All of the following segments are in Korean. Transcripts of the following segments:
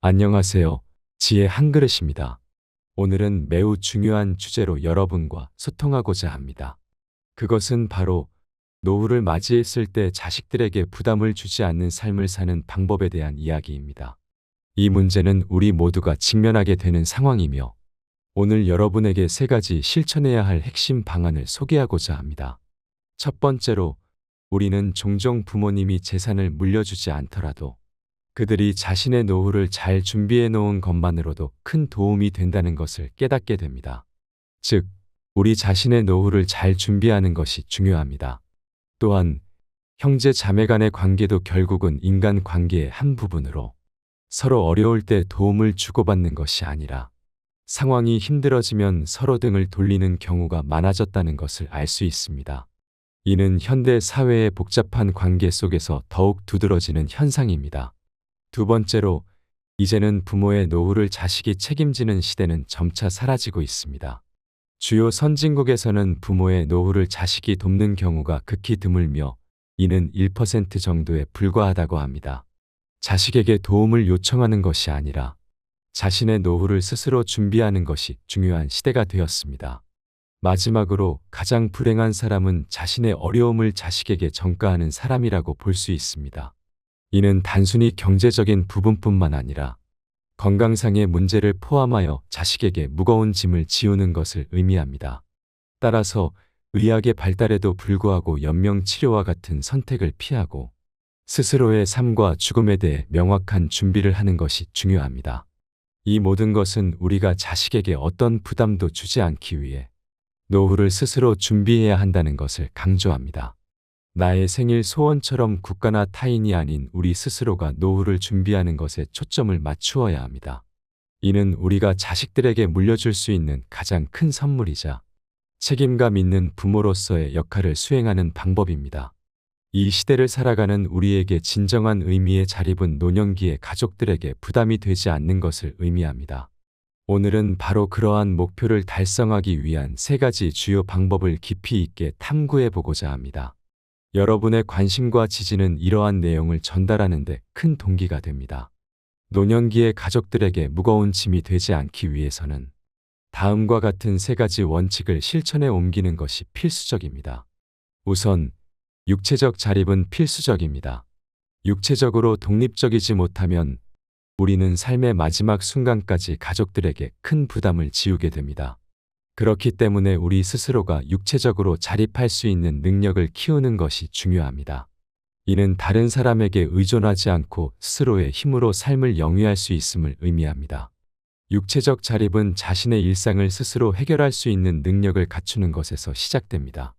안녕하세요. 지혜 한그릇입니다. 오늘은 매우 중요한 주제로 여러분과 소통하고자 합니다. 그것은 바로 노후를 맞이했을 때 자식들에게 부담을 주지 않는 삶을 사는 방법에 대한 이야기입니다. 이 문제는 우리 모두가 직면하게 되는 상황이며 오늘 여러분에게 세 가지 실천해야 할 핵심 방안을 소개하고자 합니다. 첫 번째로, 우리는 종종 부모님이 재산을 물려주지 않더라도 그들이 자신의 노후를 잘 준비해 놓은 것만으로도 큰 도움이 된다는 것을 깨닫게 됩니다. 즉, 우리 자신의 노후를 잘 준비하는 것이 중요합니다. 또한 형제 자매 간의 관계도 결국은 인간 관계의 한 부분으로 서로 어려울 때 도움을 주고받는 것이 아니라 상황이 힘들어지면 서로 등을 돌리는 경우가 많아졌다는 것을 알 수 있습니다. 이는 현대 사회의 복잡한 관계 속에서 더욱 두드러지는 현상입니다. 두 번째로, 이제는 부모의 노후를 자식이 책임지는 시대는 점차 사라지고 있습니다. 주요 선진국에서는 부모의 노후를 자식이 돕는 경우가 극히 드물며 이는 1% 정도에 불과하다고 합니다. 자식에게 도움을 요청하는 것이 아니라 자신의 노후를 스스로 준비하는 것이 중요한 시대가 되었습니다. 마지막으로, 가장 불행한 사람은 자신의 어려움을 자식에게 전가하는 사람이라고 볼 수 있습니다. 이는 단순히 경제적인 부분뿐만 아니라 건강상의 문제를 포함하여 자식에게 무거운 짐을 지우는 것을 의미합니다. 따라서 의학의 발달에도 불구하고 연명치료와 같은 선택을 피하고 스스로의 삶과 죽음에 대해 명확한 준비를 하는 것이 중요합니다. 이 모든 것은 우리가 자식에게 어떤 부담도 주지 않기 위해 노후를 스스로 준비해야 한다는 것을 강조합니다. 나의 생일 소원처럼 국가나 타인이 아닌 우리 스스로가 노후를 준비하는 것에 초점을 맞추어야 합니다. 이는 우리가 자식들에게 물려줄 수 있는 가장 큰 선물이자 책임감 있는 부모로서의 역할을 수행하는 방법입니다. 이 시대를 살아가는 우리에게 진정한 의미의 자립은 노년기의 가족들에게 부담이 되지 않는 것을 의미합니다. 오늘은 바로 그러한 목표를 달성하기 위한 세 가지 주요 방법을 깊이 있게 탐구해 보고자 합니다. 여러분의 관심과 지지는 이러한 내용을 전달하는 데 큰 동기가 됩니다. 노년기의 가족들에게 무거운 짐이 되지 않기 위해서는 다음과 같은 세 가지 원칙을 실천에 옮기는 것이 필수적입니다. 우선, 육체적 자립은 필수적입니다. 육체적으로 독립적이지 못하면 우리는 삶의 마지막 순간까지 가족들에게 큰 부담을 지우게 됩니다. 그렇기 때문에 우리 스스로가 육체적으로 자립할 수 있는 능력을 키우는 것이 중요합니다. 이는 다른 사람에게 의존하지 않고 스스로의 힘으로 삶을 영위할 수 있음을 의미합니다. 육체적 자립은 자신의 일상을 스스로 해결할 수 있는 능력을 갖추는 것에서 시작됩니다.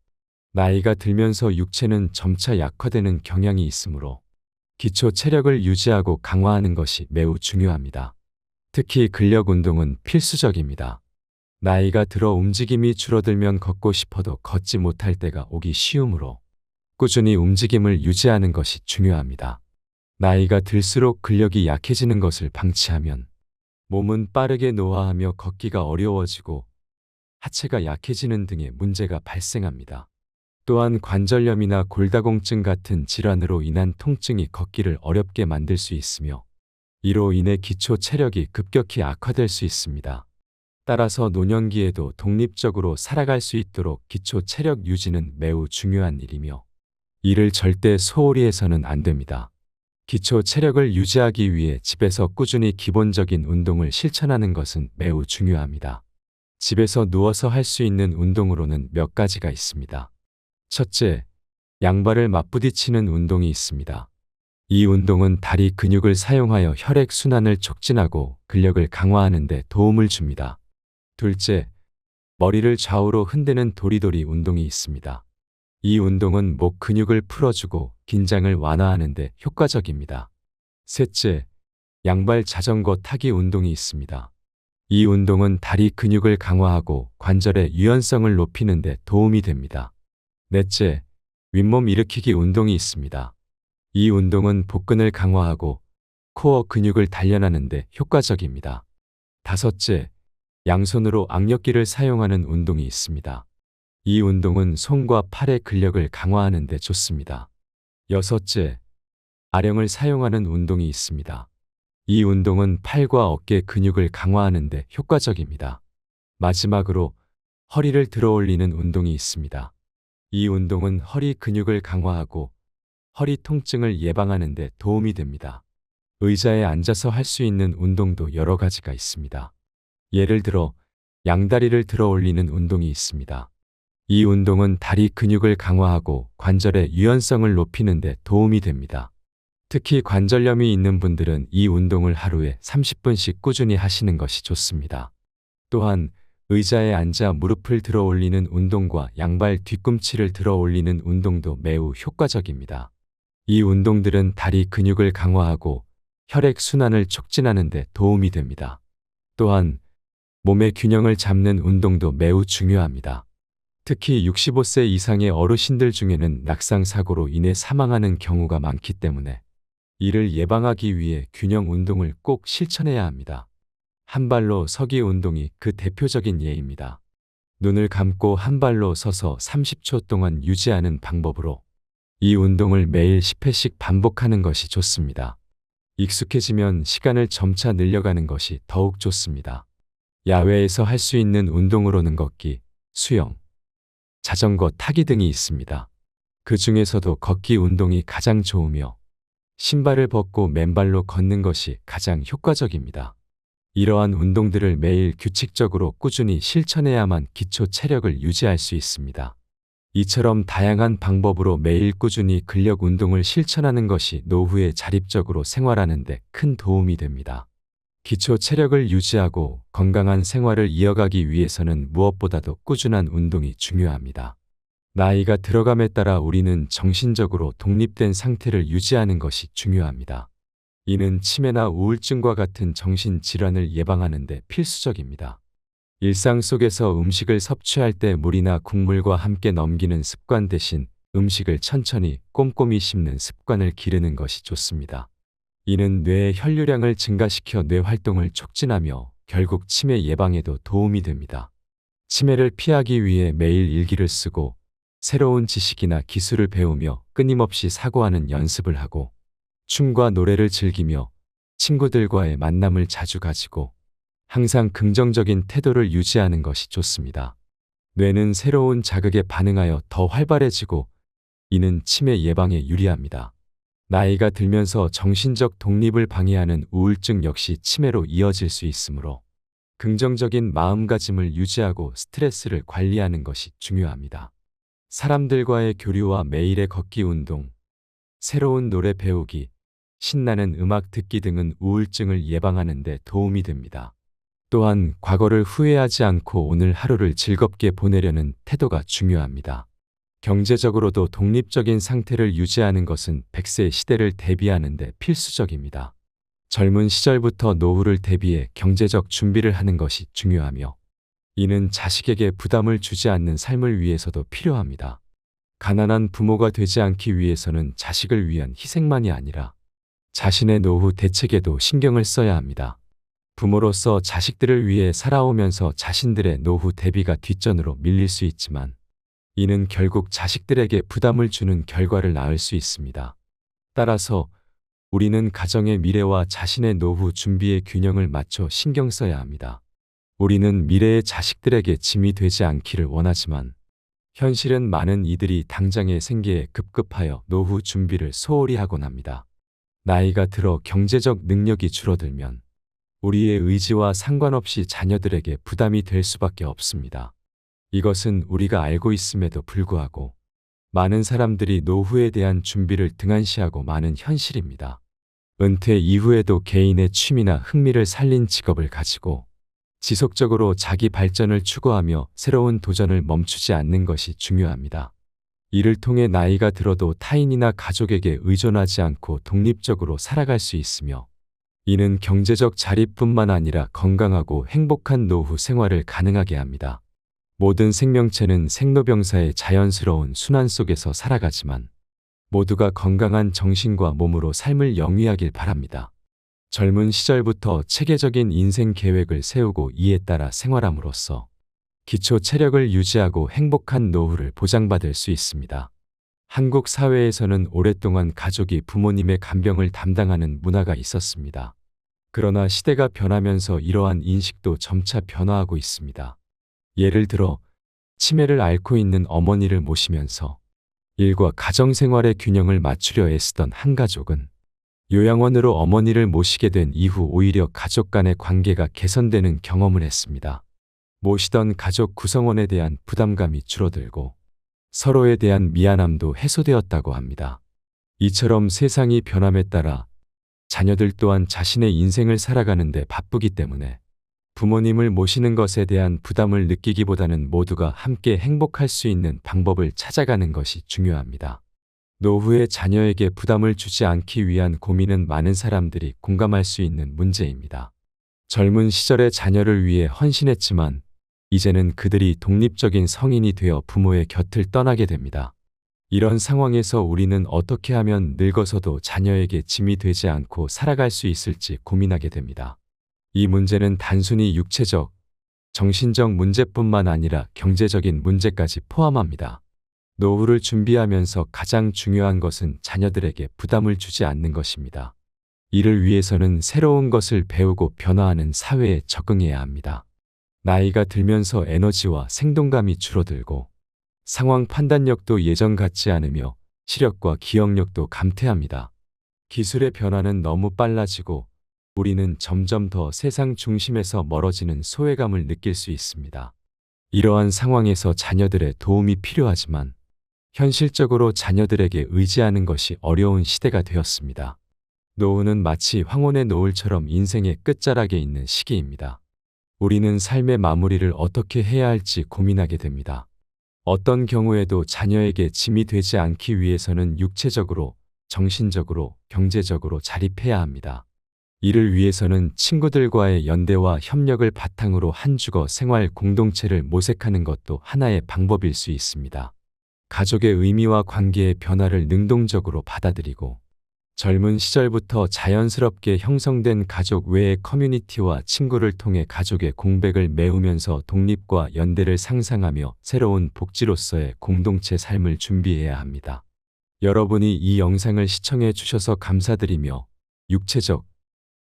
나이가 들면서 육체는 점차 약화되는 경향이 있으므로 기초 체력을 유지하고 강화하는 것이 매우 중요합니다. 특히 근력 운동은 필수적입니다. 나이가 들어 움직임이 줄어들면 걷고 싶어도 걷지 못할 때가 오기 쉬우므로 꾸준히 움직임을 유지하는 것이 중요합니다. 나이가 들수록 근력이 약해지는 것을 방치하면 몸은 빠르게 노화하며 걷기가 어려워지고 하체가 약해지는 등의 문제가 발생합니다. 또한 관절염이나 골다공증 같은 질환으로 인한 통증이 걷기를 어렵게 만들 수 있으며 이로 인해 기초 체력이 급격히 악화될 수 있습니다. 따라서 노년기에도 독립적으로 살아갈 수 있도록 기초 체력 유지는 매우 중요한 일이며 이를 절대 소홀히 해서는 안 됩니다. 기초 체력을 유지하기 위해 집에서 꾸준히 기본적인 운동을 실천하는 것은 매우 중요합니다. 집에서 누워서 할 수 있는 운동으로는 몇 가지가 있습니다. 첫째, 양발을 맞부딪히는 운동이 있습니다. 이 운동은 다리 근육을 사용하여 혈액순환을 촉진하고 근력을 강화하는 데 도움을 줍니다. 둘째, 머리를 좌우로 흔드는 도리도리 운동이 있습니다. 이 운동은 목 근육을 풀어주고 긴장을 완화하는 데 효과적입니다. 셋째, 양발 자전거 타기 운동이 있습니다. 이 운동은 다리 근육을 강화하고 관절의 유연성을 높이는 데 도움이 됩니다. 넷째, 윗몸 일으키기 운동이 있습니다. 이 운동은 복근을 강화하고 코어 근육을 단련하는 데 효과적입니다. 다섯째, 양손으로 악력기를 사용하는 운동이 있습니다. 이 운동은 손과 팔의 근력을 강화하는 데 좋습니다. 여섯째, 아령을 사용하는 운동이 있습니다. 이 운동은 팔과 어깨 근육을 강화하는 데 효과적입니다. 마지막으로 허리를 들어 올리는 운동이 있습니다. 이 운동은 허리 근육을 강화하고 허리 통증을 예방하는 데 도움이 됩니다. 의자에 앉아서 할 수 있는 운동도 여러 가지가 있습니다. 예를 들어 양다리를 들어 올리는 운동이 있습니다. 이 운동은 다리 근육을 강화하고 관절의 유연성을 높이는 데 도움이 됩니다. 특히 관절염이 있는 분들은 이 운동을 하루에 30분씩 꾸준히 하시는 것이 좋습니다. 또한 의자에 앉아 무릎을 들어 올리는 운동과 양발 뒤꿈치를 들어 올리는 운동도 매우 효과적입니다. 이 운동들은 다리 근육을 강화하고 혈액 순환을 촉진하는 데 도움이 됩니다. 또한 몸의 균형을 잡는 운동도 매우 중요합니다. 특히 65세 이상의 어르신들 중에는 낙상 사고로 인해 사망하는 경우가 많기 때문에 이를 예방하기 위해 균형 운동을 꼭 실천해야 합니다. 한 발로 서기 운동이 그 대표적인 예입니다. 눈을 감고 한 발로 서서 30초 동안 유지하는 방법으로 이 운동을 매일 10회씩 반복하는 것이 좋습니다. 익숙해지면 시간을 점차 늘려가는 것이 더욱 좋습니다. 야외에서 할 수 있는 운동으로는 걷기, 수영, 자전거 타기 등이 있습니다. 그 중에서도 걷기 운동이 가장 좋으며 신발을 벗고 맨발로 걷는 것이 가장 효과적입니다. 이러한 운동들을 매일 규칙적으로 꾸준히 실천해야만 기초 체력을 유지할 수 있습니다. 이처럼 다양한 방법으로 매일 꾸준히 근력 운동을 실천하는 것이 노후에 자립적으로 생활하는 데 큰 도움이 됩니다. 기초 체력을 유지하고 건강한 생활을 이어가기 위해서는 무엇보다도 꾸준한 운동이 중요합니다. 나이가 들어감에 따라 우리는 정신적으로 독립된 상태를 유지하는 것이 중요합니다. 이는 치매나 우울증과 같은 정신질환을 예방하는 데 필수적입니다. 일상 속에서 음식을 섭취할 때 물이나 국물과 함께 넘기는 습관 대신 음식을 천천히 꼼꼼히 씹는 습관을 기르는 것이 좋습니다. 이는 뇌의 혈류량을 증가시켜 뇌 활동을 촉진하며 결국 치매 예방에도 도움이 됩니다. 치매를 피하기 위해 매일 일기를 쓰고 새로운 지식이나 기술을 배우며 끊임없이 사고하는 연습을 하고 춤과 노래를 즐기며 친구들과의 만남을 자주 가지고 항상 긍정적인 태도를 유지하는 것이 좋습니다. 뇌는 새로운 자극에 반응하여 더 활발해지고 이는 치매 예방에 유리합니다. 나이가 들면서 정신적 독립을 방해하는 우울증 역시 치매로 이어질 수 있으므로 긍정적인 마음가짐을 유지하고 스트레스를 관리하는 것이 중요합니다. 사람들과의 교류와 매일의 걷기 운동, 새로운 노래 배우기, 신나는 음악 듣기 등은 우울증을 예방하는 데 도움이 됩니다. 또한 과거를 후회하지 않고 오늘 하루를 즐겁게 보내려는 태도가 중요합니다. 경제적으로도 독립적인 상태를 유지하는 것은 100세 시대를 대비하는 데 필수적입니다. 젊은 시절부터 노후를 대비해 경제적 준비를 하는 것이 중요하며 이는 자식에게 부담을 주지 않는 삶을 위해서도 필요합니다. 가난한 부모가 되지 않기 위해서는 자식을 위한 희생만이 아니라 자신의 노후 대책에도 신경을 써야 합니다. 부모로서 자식들을 위해 살아오면서 자신들의 노후 대비가 뒷전으로 밀릴 수 있지만 이는 결국 자식들에게 부담을 주는 결과를 낳을 수 있습니다. 따라서 우리는 가정의 미래와 자신의 노후 준비의 균형을 맞춰 신경 써야 합니다. 우리는 미래의 자식들에게 짐이 되지 않기를 원하지만 현실은 많은 이들이 당장의 생계에 급급하여 노후 준비를 소홀히 하곤 합니다. 나이가 들어 경제적 능력이 줄어들면 우리의 의지와 상관없이 자녀들에게 부담이 될 수밖에 없습니다. 이것은 우리가 알고 있음에도 불구하고 많은 사람들이 노후에 대한 준비를 등한시하고 많은 현실입니다. 은퇴 이후에도 개인의 취미나 흥미를 살린 직업을 가지고 지속적으로 자기 발전을 추구하며 새로운 도전을 멈추지 않는 것이 중요합니다. 이를 통해 나이가 들어도 타인이나 가족에게 의존하지 않고 독립적으로 살아갈 수 있으며 이는 경제적 자립뿐만 아니라 건강하고 행복한 노후 생활을 가능하게 합니다. 모든 생명체는 생로병사의 자연스러운 순환 속에서 살아가지만 모두가 건강한 정신과 몸으로 삶을 영위하길 바랍니다. 젊은 시절부터 체계적인 인생 계획을 세우고 이에 따라 생활함으로써 기초 체력을 유지하고 행복한 노후를 보장받을 수 있습니다. 한국 사회에서는 오랫동안 가족이 부모님의 간병을 담당하는 문화가 있었습니다. 그러나 시대가 변하면서 이러한 인식도 점차 변화하고 있습니다. 예를 들어 치매를 앓고 있는 어머니를 모시면서 일과 가정생활의 균형을 맞추려 애쓰던 한 가족은 요양원으로 어머니를 모시게 된 이후 오히려 가족 간의 관계가 개선되는 경험을 했습니다. 모시던 가족 구성원에 대한 부담감이 줄어들고 서로에 대한 미안함도 해소되었다고 합니다. 이처럼 세상이 변함에 따라 자녀들 또한 자신의 인생을 살아가는데 바쁘기 때문에 부모님을 모시는 것에 대한 부담을 느끼기보다는 모두가 함께 행복할 수 있는 방법을 찾아가는 것이 중요합니다. 노후에 자녀에게 부담을 주지 않기 위한 고민은 많은 사람들이 공감할 수 있는 문제입니다. 젊은 시절에 자녀를 위해 헌신했지만 이제는 그들이 독립적인 성인이 되어 부모의 곁을 떠나게 됩니다. 이런 상황에서 우리는 어떻게 하면 늙어서도 자녀에게 짐이 되지 않고 살아갈 수 있을지 고민하게 됩니다. 이 문제는 단순히 육체적, 정신적 문제뿐만 아니라 경제적인 문제까지 포함합니다. 노후를 준비하면서 가장 중요한 것은 자녀들에게 부담을 주지 않는 것입니다. 이를 위해서는 새로운 것을 배우고 변화하는 사회에 적응해야 합니다. 나이가 들면서 에너지와 생동감이 줄어들고 상황 판단력도 예전 같지 않으며 시력과 기억력도 감퇴합니다. 기술의 변화는 너무 빨라지고 우리는 점점 더 세상 중심에서 멀어지는 소외감을 느낄 수 있습니다. 이러한 상황에서 자녀들의 도움이 필요하지만 현실적으로 자녀들에게 의지하는 것이 어려운 시대가 되었습니다. 노후는 마치 황혼의 노을처럼 인생의 끝자락에 있는 시기입니다. 우리는 삶의 마무리를 어떻게 해야 할지 고민하게 됩니다. 어떤 경우에도 자녀에게 짐이 되지 않기 위해서는 육체적으로, 정신적으로, 경제적으로 자립해야 합니다. 이를 위해서는 친구들과의 연대와 협력을 바탕으로 한 주거 생활 공동체를 모색하는 것도 하나의 방법일 수 있습니다. 가족의 의미와 관계의 변화를 능동적으로 받아들이고 젊은 시절부터 자연스럽게 형성된 가족 외의 커뮤니티와 친구를 통해 가족의 공백을 메우면서 독립과 연대를 상상하며 새로운 복지로서의 공동체 삶을 준비해야 합니다. 여러분이 이 영상을 시청해 주셔서 감사드리며 육체적,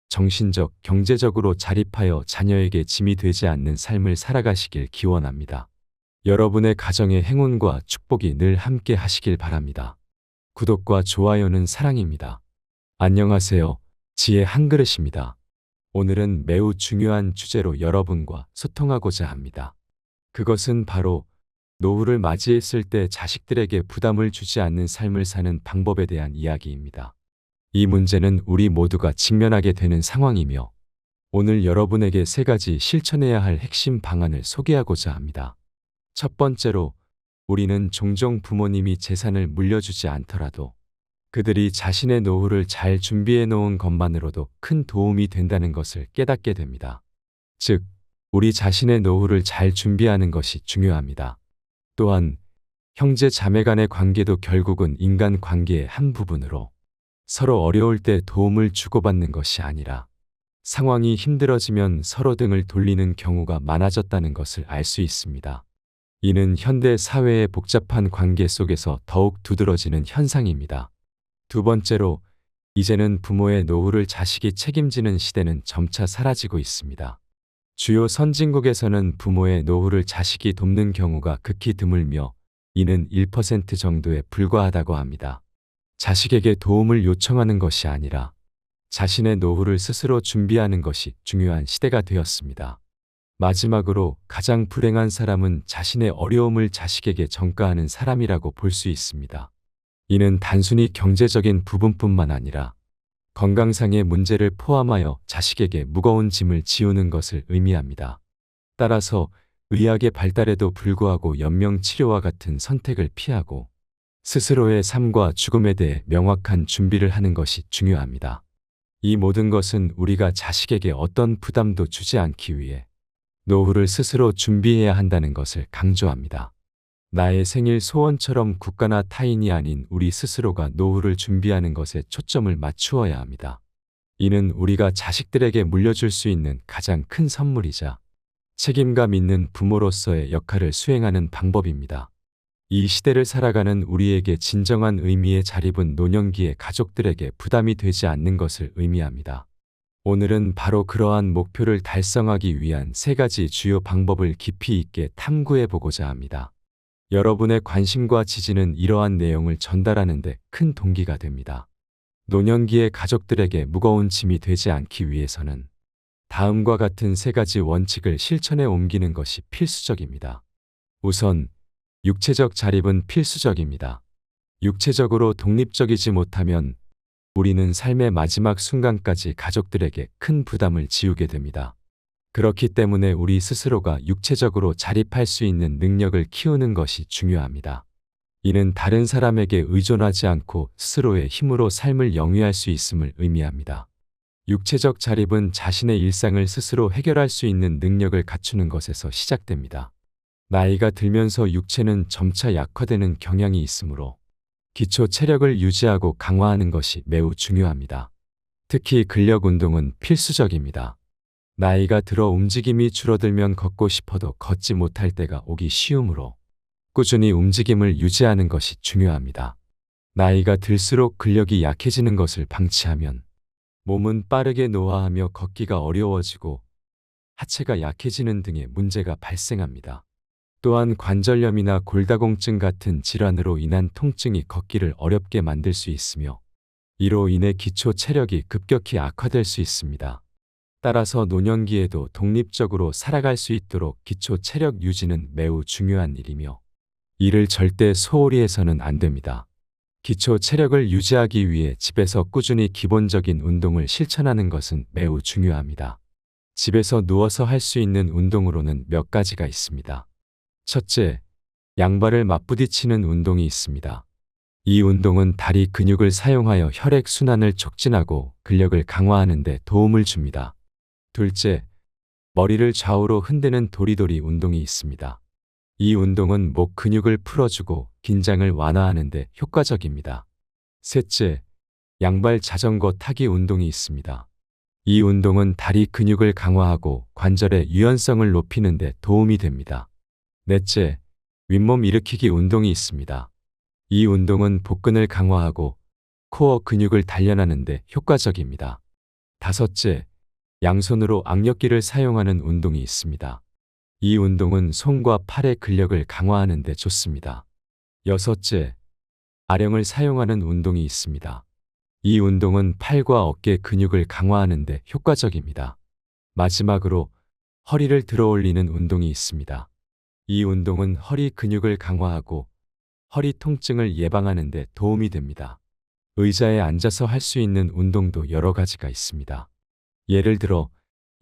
정신적, 경제적으로 자립하여 자녀에게 짐이 되지 않는 삶을 살아가시길 기원합니다. 여러분의 가정의 행운과 축복이 늘 함께 하시길 바랍니다. 구독과 좋아요는 사랑입니다. 안녕하세요. 지혜 한그릇입니다. 오늘은 매우 중요한 주제로 여러분과 소통하고자 합니다. 그것은 바로 노후를 맞이했을 때 자식들에게 부담을 주지 않는 삶을 사는 방법에 대한 이야기입니다. 이 문제는 우리 모두가 직면하게 되는 상황이며 오늘 여러분에게 3가지 실천해야 할 핵심 방안을 소개하고자 합니다. 첫 번째로 우리는 종종 부모님이 재산을 물려주지 않더라도 그들이 자신의 노후를 잘 준비해 놓은 것만으로도 큰 도움이 된다는 것을 깨닫게 됩니다. 즉, 우리 자신의 노후를 잘 준비하는 것이 중요합니다. 또한 형제 자매 간의 관계도 결국은 인간 관계의 한 부분으로 서로 어려울 때 도움을 주고받는 것이 아니라 상황이 힘들어지면 서로 등을 돌리는 경우가 많아졌다는 것을 알 수 있습니다. 이는 현대 사회의 복잡한 관계 속에서 더욱 두드러지는 현상입니다. 두 번째로, 이제는 부모의 노후를 자식이 책임지는 시대는 점차 사라지고 있습니다. 주요 선진국에서는 부모의 노후를 자식이 돕는 경우가 극히 드물며 이는 1% 정도에 불과하다고 합니다. 자식에게 도움을 요청하는 것이 아니라 자신의 노후를 스스로 준비하는 것이 중요한 시대가 되었습니다. 마지막으로 가장 불행한 사람은 자신의 어려움을 자식에게 전가하는 사람이라고 볼 수 있습니다. 이는 단순히 경제적인 부분뿐만 아니라 건강상의 문제를 포함하여 자식에게 무거운 짐을 지우는 것을 의미합니다. 따라서 의학의 발달에도 불구하고 연명치료와 같은 선택을 피하고 스스로의 삶과 죽음에 대해 명확한 준비를 하는 것이 중요합니다. 이 모든 것은 우리가 자식에게 어떤 부담도 주지 않기 위해 노후를 스스로 준비해야 한다는 것을 강조합니다. 나의 생일 소원처럼 국가나 타인이 아닌 우리 스스로가 노후를 준비하는 것에 초점을 맞추어야 합니다. 이는 우리가 자식들에게 물려줄 수 있는 가장 큰 선물이자 책임감 있는 부모로서의 역할을 수행하는 방법입니다. 이 시대를 살아가는 우리에게 진정한 의미의 자립은 노년기에 가족들에게 부담이 되지 않는 것을 의미합니다. 오늘은 바로 그러한 목표를 달성하기 위한 3가지 주요 방법을 깊이 있게 탐구해 보고자 합니다. 여러분의 관심과 지지는 이러한 내용을 전달하는 데 큰 동기가 됩니다. 노년기의 가족들에게 무거운 짐이 되지 않기 위해서는 다음과 같은 3가지 원칙을 실천에 옮기는 것이 필수적입니다. 우선, 육체적 자립은 필수적입니다. 육체적으로 독립적이지 못하면 우리는 삶의 마지막 순간까지 가족들에게 큰 부담을 지우게 됩니다. 그렇기 때문에 우리 스스로가 육체적으로 자립할 수 있는 능력을 키우는 것이 중요합니다. 이는 다른 사람에게 의존하지 않고 스스로의 힘으로 삶을 영위할 수 있음을 의미합니다. 육체적 자립은 자신의 일상을 스스로 해결할 수 있는 능력을 갖추는 것에서 시작됩니다. 나이가 들면서 육체는 점차 약화되는 경향이 있으므로 기초 체력을 유지하고 강화하는 것이 매우 중요합니다. 특히 근력 운동은 필수적입니다. 나이가 들어 움직임이 줄어들면 걷고 싶어도 걷지 못할 때가 오기 쉬우므로 꾸준히 움직임을 유지하는 것이 중요합니다. 나이가 들수록 근력이 약해지는 것을 방치하면 몸은 빠르게 노화하며 걷기가 어려워지고 하체가 약해지는 등의 문제가 발생합니다. 또한 관절염이나 골다공증 같은 질환으로 인한 통증이 걷기를 어렵게 만들 수 있으며 이로 인해 기초 체력이 급격히 악화될 수 있습니다. 따라서 노년기에도 독립적으로 살아갈 수 있도록 기초 체력 유지는 매우 중요한 일이며 이를 절대 소홀히 해서는 안 됩니다. 기초 체력을 유지하기 위해 집에서 꾸준히 기본적인 운동을 실천하는 것은 매우 중요합니다. 집에서 누워서 할 수 있는 운동으로는 몇 가지가 있습니다. 첫째, 양발을 맞부딪히는 운동이 있습니다. 이 운동은 다리 근육을 사용하여 혈액순환을 촉진하고 근력을 강화하는 데 도움을 줍니다. 둘째, 머리를 좌우로 흔드는 도리도리 운동이 있습니다. 이 운동은 목 근육을 풀어주고 긴장을 완화하는 데 효과적입니다. 셋째, 양발 자전거 타기 운동이 있습니다. 이 운동은 다리 근육을 강화하고 관절의 유연성을 높이는 데 도움이 됩니다. 넷째, 윗몸 일으키기 운동이 있습니다. 이 운동은 복근을 강화하고 코어 근육을 단련하는 데 효과적입니다. 다섯째, 양손으로 악력기를 사용하는 운동이 있습니다. 이 운동은 손과 팔의 근력을 강화하는 데 좋습니다. 여섯째, 아령을 사용하는 운동이 있습니다. 이 운동은 팔과 어깨 근육을 강화하는 데 효과적입니다. 마지막으로 허리를 들어 올리는 운동이 있습니다. 이 운동은 허리 근육을 강화하고 허리 통증을 예방하는 데 도움이 됩니다. 의자에 앉아서 할 수 있는 운동도 여러 가지가 있습니다. 예를 들어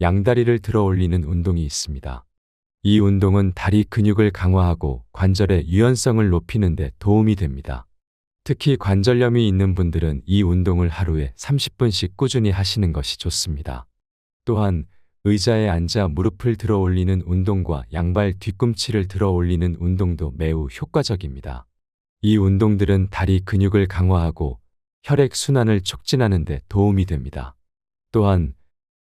양다리를 들어 올리는 운동이 있습니다. 이 운동은 다리 근육을 강화하고 관절의 유연성을 높이는 데 도움이 됩니다. 특히 관절염이 있는 분들은 이 운동을 하루에 30분씩 꾸준히 하시는 것이 좋습니다. 또한 의자에 앉아 무릎을 들어 올리는 운동과 양발 뒤꿈치를 들어 올리는 운동도 매우 효과적입니다. 이 운동들은 다리 근육을 강화하고 혈액 순환을 촉진하는 데 도움이 됩니다. 또한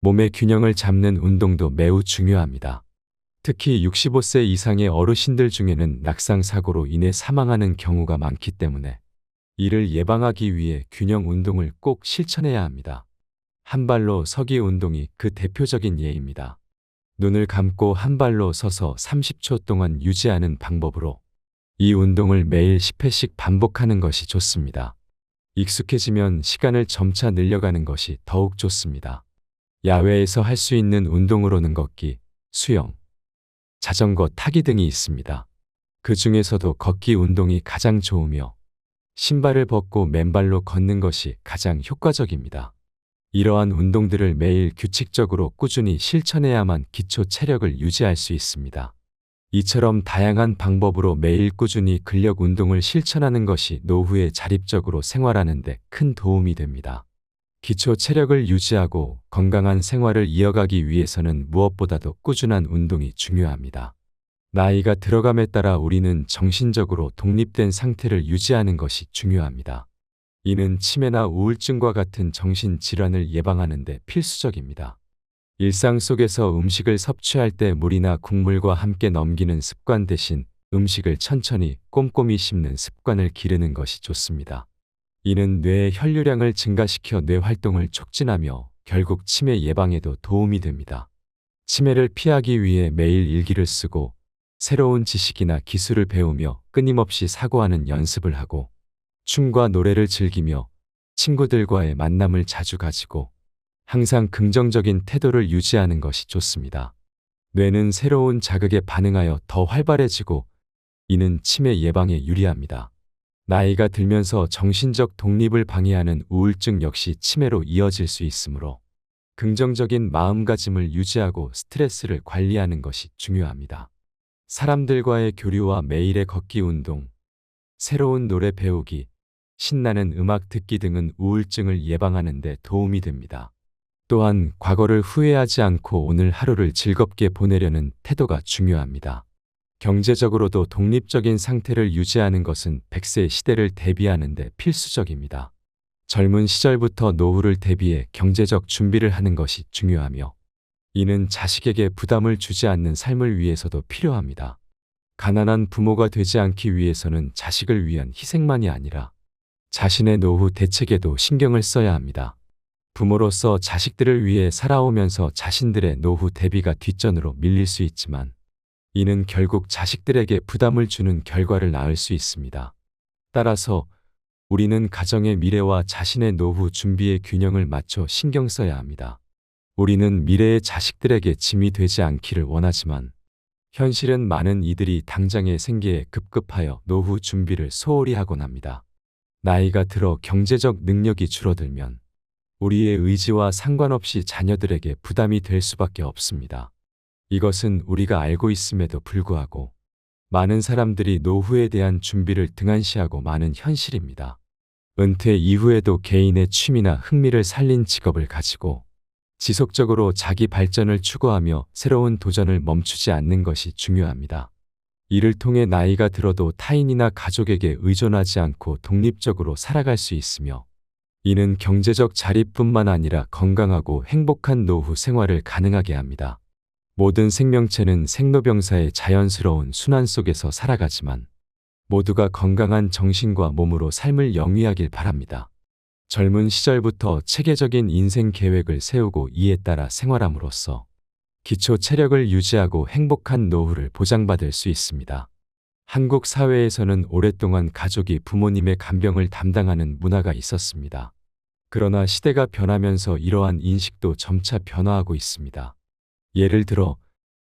몸의 균형을 잡는 운동도 매우 중요합니다. 특히 65세 이상의 어르신들 중에는 낙상 사고로 인해 사망하는 경우가 많기 때문에 이를 예방하기 위해 균형 운동을 꼭 실천해야 합니다. 한 발로 서기 운동이 그 대표적인 예입니다. 눈을 감고 한 발로 서서 30초 동안 유지하는 방법으로 이 운동을 매일 10회씩 반복하는 것이 좋습니다. 익숙해지면 시간을 점차 늘려가는 것이 더욱 좋습니다. 야외에서 할 수 있는 운동으로는 걷기, 수영, 자전거 타기 등이 있습니다. 그 중에서도 걷기 운동이 가장 좋으며 신발을 벗고 맨발로 걷는 것이 가장 효과적입니다. 이러한 운동들을 매일 규칙적으로 꾸준히 실천해야만 기초 체력을 유지할 수 있습니다. 이처럼 다양한 방법으로 매일 꾸준히 근력 운동을 실천하는 것이 노후에 자립적으로 생활하는 데 큰 도움이 됩니다. 기초 체력을 유지하고 건강한 생활을 이어가기 위해서는 무엇보다도 꾸준한 운동이 중요합니다. 나이가 들어감에 따라 우리는 정신적으로 독립된 상태를 유지하는 것이 중요합니다. 이는 치매나 우울증과 같은 정신질환을 예방하는 데 필수적입니다. 일상 속에서 음식을 섭취할 때 물이나 국물과 함께 넘기는 습관 대신 음식을 천천히 꼼꼼히 씹는 습관을 기르는 것이 좋습니다. 이는 뇌의 혈류량을 증가시켜 뇌 활동을 촉진하며 결국 치매 예방에도 도움이 됩니다. 치매를 피하기 위해 매일 일기를 쓰고 새로운 지식이나 기술을 배우며 끊임없이 사고하는 연습을 하고 춤과 노래를 즐기며 친구들과의 만남을 자주 가지고 항상 긍정적인 태도를 유지하는 것이 좋습니다. 뇌는 새로운 자극에 반응하여 더 활발해지고 이는 치매 예방에 유리합니다. 나이가 들면서 정신적 독립을 방해하는 우울증 역시 치매로 이어질 수 있으므로 긍정적인 마음가짐을 유지하고 스트레스를 관리하는 것이 중요합니다. 사람들과의 교류와 매일의 걷기 운동, 새로운 노래 배우기, 신나는 음악 듣기 등은 우울증을 예방하는 데 도움이 됩니다. 또한 과거를 후회하지 않고 오늘 하루를 즐겁게 보내려는 태도가 중요합니다. 경제적으로도 독립적인 상태를 유지하는 것은 100세 시대를 대비하는 데 필수적입니다. 젊은 시절부터 노후를 대비해 경제적 준비를 하는 것이 중요하며 이는 자식에게 부담을 주지 않는 삶을 위해서도 필요합니다. 가난한 부모가 되지 않기 위해서는 자식을 위한 희생만이 아니라 자신의 노후 대책에도 신경을 써야 합니다. 부모로서 자식들을 위해 살아오면서 자신들의 노후 대비가 뒷전으로 밀릴 수 있지만 이는 결국 자식들에게 부담을 주는 결과를 낳을 수 있습니다. 따라서 우리는 가정의 미래와 자신의 노후 준비의 균형을 맞춰 신경 써야 합니다. 우리는 미래의 자식들에게 짐이 되지 않기를 원하지만 현실은 많은 이들이 당장의 생계에 급급하여 노후 준비를 소홀히 하곤 합니다. 나이가 들어 경제적 능력이 줄어들면 우리의 의지와 상관없이 자녀들에게 부담이 될 수밖에 없습니다. 이것은 우리가 알고 있음에도 불구하고 많은 사람들이 노후에 대한 준비를 등한시하고 많은 현실입니다. 은퇴 이후에도 개인의 취미나 흥미를 살린 직업을 가지고 지속적으로 자기 발전을 추구하며 새로운 도전을 멈추지 않는 것이 중요합니다. 이를 통해 나이가 들어도 타인이나 가족에게 의존하지 않고 독립적으로 살아갈 수 있으며 이는 경제적 자립뿐만 아니라 건강하고 행복한 노후 생활을 가능하게 합니다. 모든 생명체는 생로병사의 자연스러운 순환 속에서 살아가지만 모두가 건강한 정신과 몸으로 삶을 영위하길 바랍니다. 젊은 시절부터 체계적인 인생 계획을 세우고 이에 따라 생활함으로써 기초 체력을 유지하고 행복한 노후를 보장받을 수 있습니다. 한국 사회에서는 오랫동안 가족이 부모님의 간병을 담당하는 문화가 있었습니다. 그러나 시대가 변하면서 이러한 인식도 점차 변화하고 있습니다. 예를 들어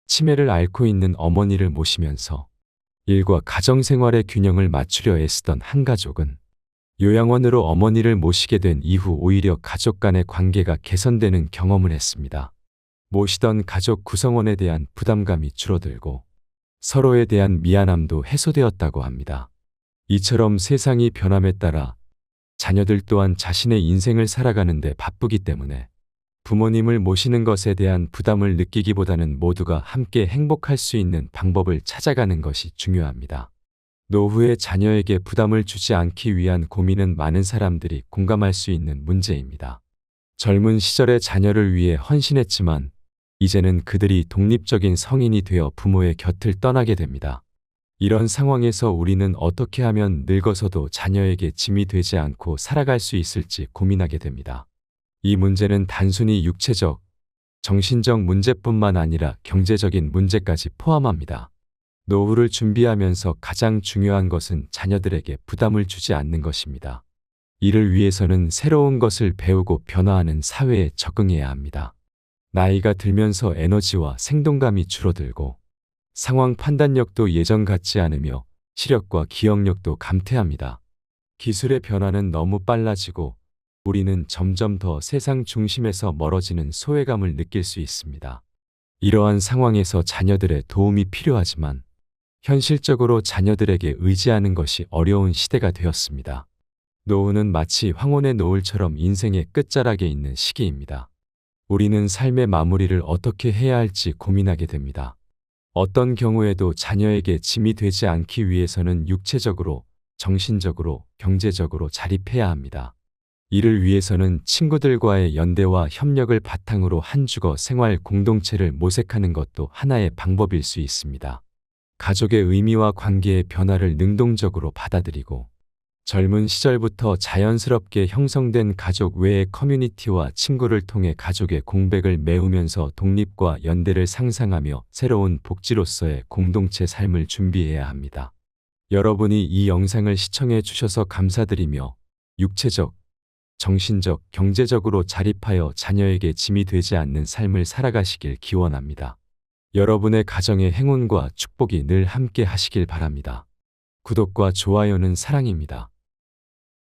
치매를 앓고 있는 어머니를 모시면서 일과 가정생활의 균형을 맞추려 애쓰던 한 가족은 요양원으로 어머니를 모시게 된 이후 오히려 가족 간의 관계가 개선되는 경험을 했습니다. 모시던 가족 구성원에 대한 부담감이 줄어들고 서로에 대한 미안함도 해소되었다고 합니다. 이처럼 세상이 변함에 따라 자녀들 또한 자신의 인생을 살아가는 데 바쁘기 때문에 부모님을 모시는 것에 대한 부담을 느끼기보다는 모두가 함께 행복할 수 있는 방법을 찾아가는 것이 중요합니다. 노후에 자녀에게 부담을 주지 않기 위한 고민은 많은 사람들이 공감할 수 있는 문제입니다. 젊은 시절에 자녀를 위해 헌신했지만 이제는 그들이 독립적인 성인이 되어 부모의 곁을 떠나게 됩니다. 이런 상황에서 우리는 어떻게 하면 늙어서도 자녀에게 짐이 되지 않고 살아갈 수 있을지 고민하게 됩니다. 이 문제는 단순히 육체적, 정신적 문제뿐만 아니라 경제적인 문제까지 포함합니다. 노후를 준비하면서 가장 중요한 것은 자녀들에게 부담을 주지 않는 것입니다. 이를 위해서는 새로운 것을 배우고 변화하는 사회에 적응해야 합니다. 나이가 들면서 에너지와 생동감이 줄어들고 상황 판단력도 예전 같지 않으며 시력과 기억력도 감퇴합니다. 기술의 변화는 너무 빨라지고 우리는 점점 더 세상 중심에서 멀어지는 소외감을 느낄 수 있습니다. 이러한 상황에서 자녀들의 도움이 필요하지만 현실적으로 자녀들에게 의지하는 것이 어려운 시대가 되었습니다. 노후는 마치 황혼의 노을처럼 인생의 끝자락에 있는 시기입니다. 우리는 삶의 마무리를 어떻게 해야 할지 고민하게 됩니다. 어떤 경우에도 자녀에게 짐이 되지 않기 위해서는 육체적으로, 정신적으로, 경제적으로 자립해야 합니다. 이를 위해서는 친구들과의 연대와 협력을 바탕으로 한 주거 생활 공동체를 모색하는 것도 하나의 방법일 수 있습니다. 가족의 의미와 관계의 변화를 능동적으로 받아들이고 젊은 시절부터 자연스럽게 형성된 가족 외의 커뮤니티와 친구를 통해 가족의 공백을 메우면서 독립과 연대를 상상하며 새로운 복지로서의 공동체 삶을 준비해야 합니다. 여러분이 이 영상을 시청해 주셔서 감사드리며 육체적, 정신적, 경제적으로 자립하여 자녀에게 짐이 되지 않는 삶을 살아가시길 기원합니다. 여러분의 가정의 행운과 축복이 늘 함께 하시길 바랍니다. 구독과 좋아요는 사랑입니다.